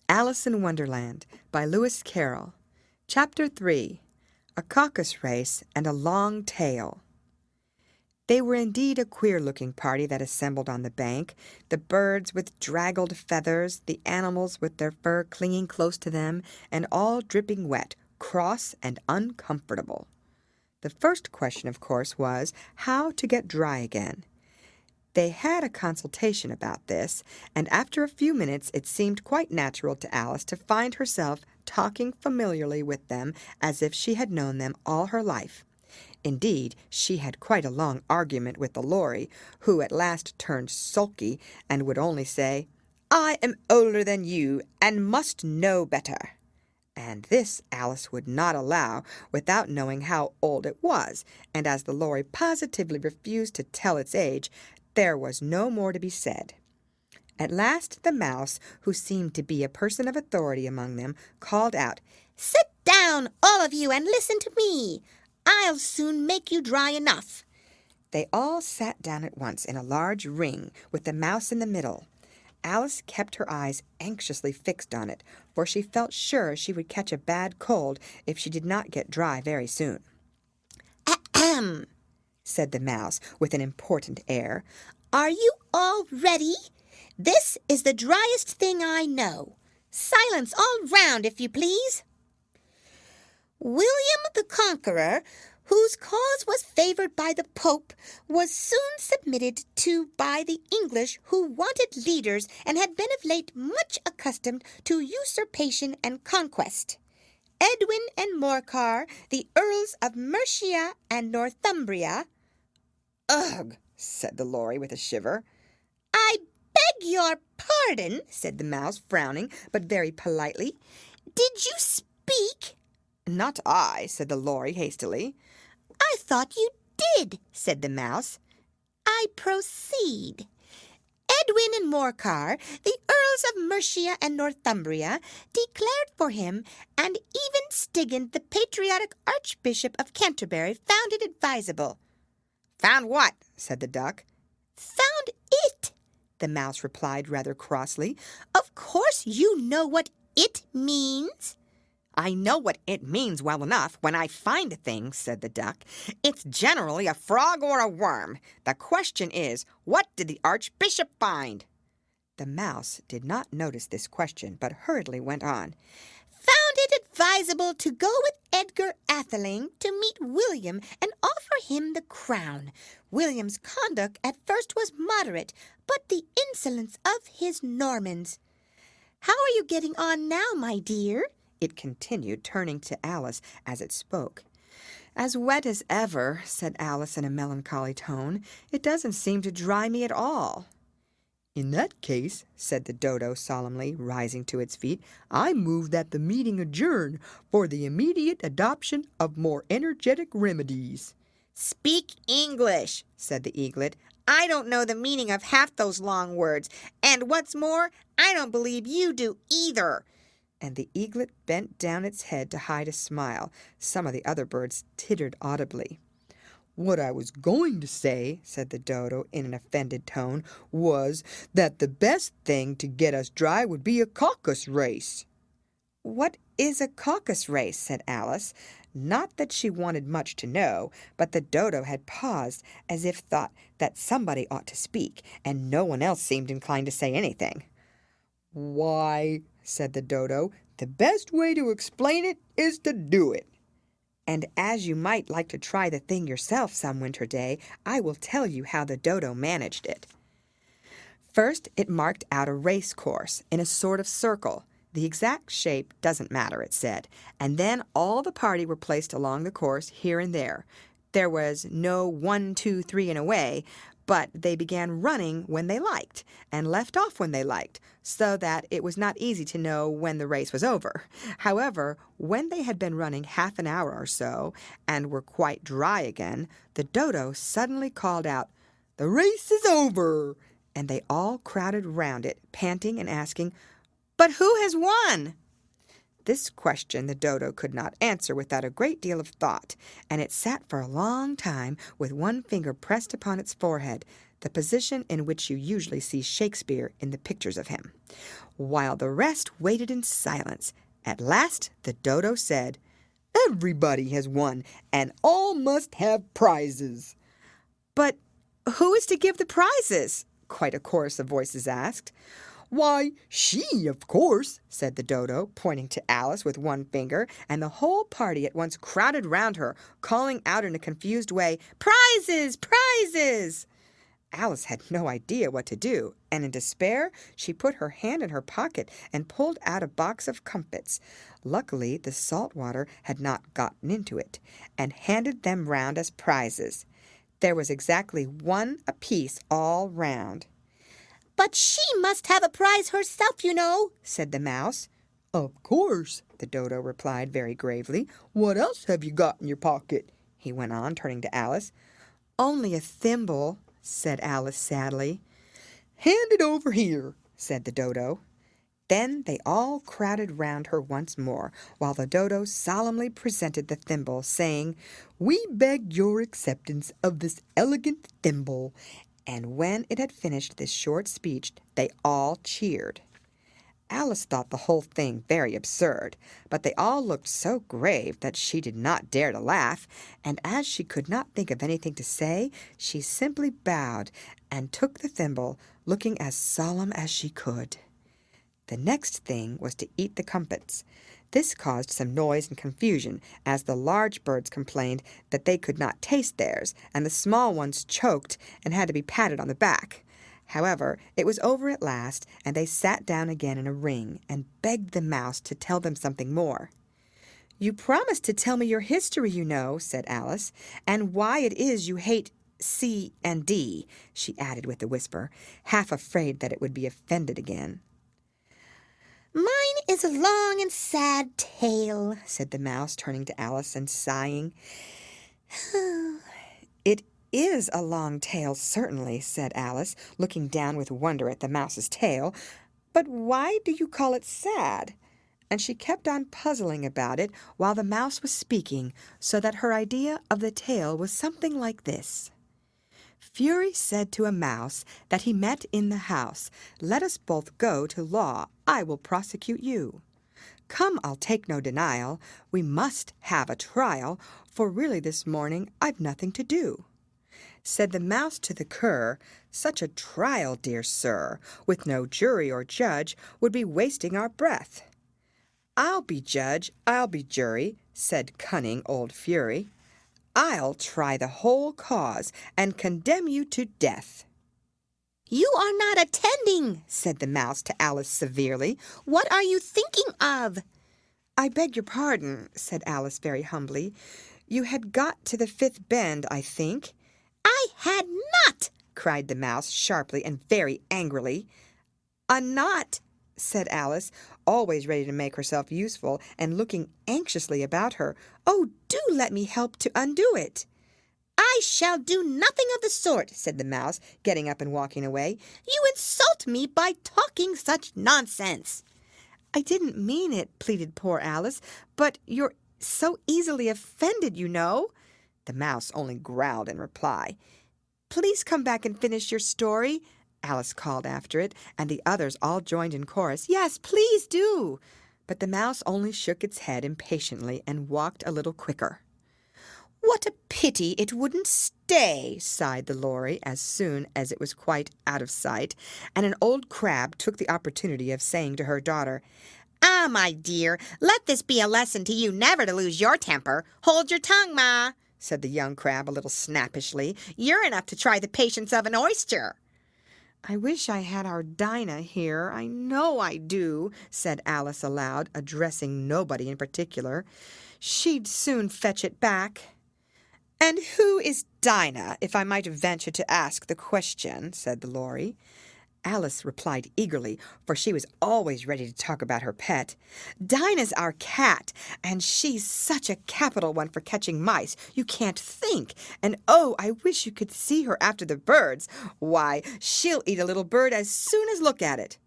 Alice in Wonderland by Lewis Carroll. Chapter 3. A Caucus-Race and a Long Tail. They were indeed a queer-looking party that assembled on the bank, the birds with draggled feathers, the animals with their fur clinging close to them, and all dripping wet, cross and uncomfortable. The first question, of course, was how to get dry again. They had a consultation about this, and after a few minutes it seemed quite natural to Alice to find herself talking familiarly with them as if she had known them all her life. Indeed, she had quite a long argument with the Lory, who at last turned sulky and would only say, "I am older than you, and must know better." And this Alice would not allow without knowing how old it was, and as the Lory positively refused to tell its age, there was no more to be said. At last the Mouse, who seemed to be a person of authority among them, called out, "Sit down, all of you, and listen to me. I'll soon make you dry enough." They all sat down at once in a large ring, with the Mouse in the middle. Alice kept her eyes anxiously fixed on it, for she felt sure she would catch a bad cold if she did not get dry very soon. "Ahem," said the Mouse with an important air. "Are you all ready? This is the driest thing I know. Silence all round, if you please. William the Conqueror, whose cause was favored by the Pope, was soon submitted to by the English, who wanted leaders and had been of late much accustomed to usurpation and conquest. Edwin and Morcar, the Earls of Mercia and Northumbria—" "Ugh!" said the Lory with a shiver. "I beg your pardon," said the Mouse, frowning, but very politely. "Did you speak?" "Not I," said the Lory hastily. "I thought you did," said the Mouse. "I proceed. Edwin and Morcar, the Earls of Mercia and Northumbria, declared for him, and even Stigand, the patriotic Archbishop of Canterbury, found it advisable." "Found what?" said the Duck. "Found it," the Mouse replied rather crossly. "Of course you know what it means." "I know what it means well enough when I find a thing," said the Duck. "It's generally a frog or a worm. The question is, what did the Archbishop find?" The Mouse did not notice this question, but hurriedly went on. "Found it advisable to go with Edgar Atheling to meet William and offer him the crown. William's conduct at first was moderate, but the insolence of his Normans. How are you getting on now, my dear?" it continued, turning to Alice as it spoke. "As wet as ever," said Alice in a melancholy tone. "It doesn't seem to dry me at all." "In that case," said the Dodo solemnly, rising to its feet, "I move that the meeting adjourn for the immediate adoption of more energetic remedies." "Speak English," said the Eaglet. "I don't know the meaning of half those long words, and what's more, I don't believe you do either." And the Eaglet bent down its head to hide a smile. Some of the other birds tittered audibly. "What I was going to say," said the Dodo in an offended tone, "was that the best thing to get us dry would be a caucus-race." "What is a caucus-race?" said Alice. Not that she wanted much to know, but the Dodo had paused as if thought that somebody ought to speak, and no one else seemed inclined to say anything. "Why," said the Dodo, "the best way to explain it is to do it." And as you might like to try the thing yourself some winter day, I will tell you how the Dodo managed it. First, it marked out a race course in a sort of circle. The exact shape doesn't matter, it said, and then all the party were placed along the course here and there. There was no 1, 2, 3 and away, but they began running when they liked and left off when they liked, so that it was not easy to know when the race was over. However, when they had been running half an hour or so and were quite dry again, the Dodo suddenly called out, "The race is over!" and they all crowded round it, panting and asking, "But who has won?" This question the Dodo could not answer without a great deal of thought, and it sat for a long time with one finger pressed upon its forehead. the position in which you usually see Shakespeare in the pictures of him. While the rest waited in silence, at last the dodo said, Everybody has won, and all must have prizes. "But who is to give the prizes?" quite a chorus of voices asked. Why, she, of course, said the dodo, pointing to Alice with one finger, And the whole party at once crowded round her, calling out in a confused way, "Prizes! Prizes!" Alice had no idea what to do, and in despair she put her hand in her pocket and pulled out a box of comfits. Luckily, the salt water had not gotten into it, and handed them round as prizes. There was exactly one apiece all round. But she must have a prize herself, you know, said the mouse. Of course, The dodo replied very gravely. What else have you got in your pocket? He went on, turning to Alice. Only a thimble, said Alice sadly. Hand it over here, said the dodo. Then they all crowded round her once more, while the dodo solemnly presented the thimble, saying, We beg your acceptance of this elegant thimble. And when it had finished this short speech, they all cheered. Alice thought the whole thing very absurd, but they all looked so grave that she did not dare to laugh, and as she could not think of anything to say, she simply bowed and took the thimble, looking as solemn as she could. The next thing was to eat the comfits. This caused some noise and confusion, as the large birds complained that they could not taste theirs, and the small ones choked and had to be patted on the back. However, it was over at last, and they sat down again in a ring and begged the mouse to tell them something more. "You promised to tell me your history, you know," said Alice, "and why it is you hate C and D," she added with a whisper, half afraid that it would be offended again. Mine is a long and sad tale, said the mouse, turning to Alice and sighing. "It is a long tale, certainly," said Alice, looking down with wonder at the mouse's tail. "But why do you call it sad?" And she kept on puzzling about it while the mouse was speaking, so that her idea of the tale was something like this. Fury said to a mouse that he met in the house, "Let us both go to law, I will prosecute you." "Come, I'll take no denial, we must have a trial, for really this morning I've nothing to do." Said the mouse to the cur, "Such a trial, dear sir, with no jury or judge, would be wasting our breath." "I'll be judge, I'll be jury," said cunning old Fury. "I'll try the whole cause and condemn you to death." You are not attending, said the mouse to Alice severely. What are you thinking of? "I beg your pardon," said Alice very humbly. "You had got to the fifth bend, I think." I had not, cried the mouse sharply and very angrily. "A knot," said Alice, always ready to make herself useful and looking anxiously about her. "Oh, do let me help to undo it." I shall do nothing of the sort, said the mouse, getting up and walking away. You insult me by talking such nonsense. "I didn't mean it," pleaded poor Alice, "but you're so easily offended, you know." The mouse only growled in reply. "Please come back and finish your story," Alice called after it, and the others all joined in chorus. "Yes, please do." But the mouse only shook its head impatiently and walked a little quicker. "What a pity it wouldn't stay," sighed the lory as soon as it was quite out of sight, and an old crab took the opportunity of saying to her daughter, "Ah, my dear, let this be a lesson to you never to lose your temper. Hold your tongue, Ma," said the young crab a little snappishly. "You're enough to try the patience of an oyster." "I wish I had our Dinah here, I know I do," said Alice aloud, addressing nobody in particular. "She'd soon fetch it back." "And who is Dinah, if I might venture to ask the question?" said the lory. Alice replied eagerly, for she was always ready to talk about her pet. "Dinah's our cat, and she's such a capital one for catching mice, you can't think. And oh, I wish you could see her after the birds. Why, she'll eat a little bird as soon as look at it."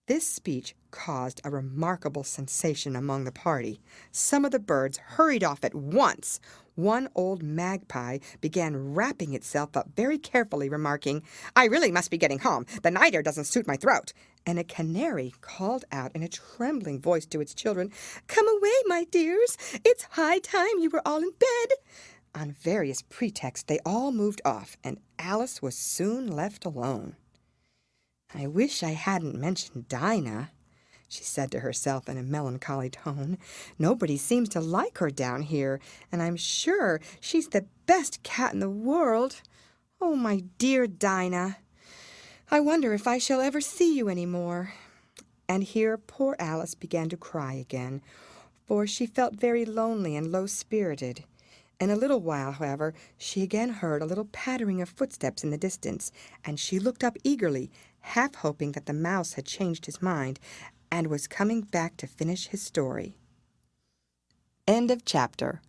This speech caused a remarkable sensation among the party. Some of the birds hurried off at once. One old magpie began wrapping itself up very carefully, remarking, "I really must be getting home. The night air doesn't suit my throat." And a canary called out in a trembling voice to its children, "Come away, my dears. It's high time you were all in bed." On various pretexts, they all moved off, and Alice was soon left alone. "I wish I hadn't mentioned Dinah," she said to herself in a melancholy tone. "Nobody seems to like her down here, and I'm sure she's the best cat in the world. Oh, my dear Dinah, I wonder if I shall ever see you any more." And here poor Alice began to cry again, for she felt very lonely and low-spirited. In a little while, however, she again heard a little pattering of footsteps in the distance, and she looked up eagerly, half hoping that the mouse had changed his mind and was coming back to finish his story. End of chapter.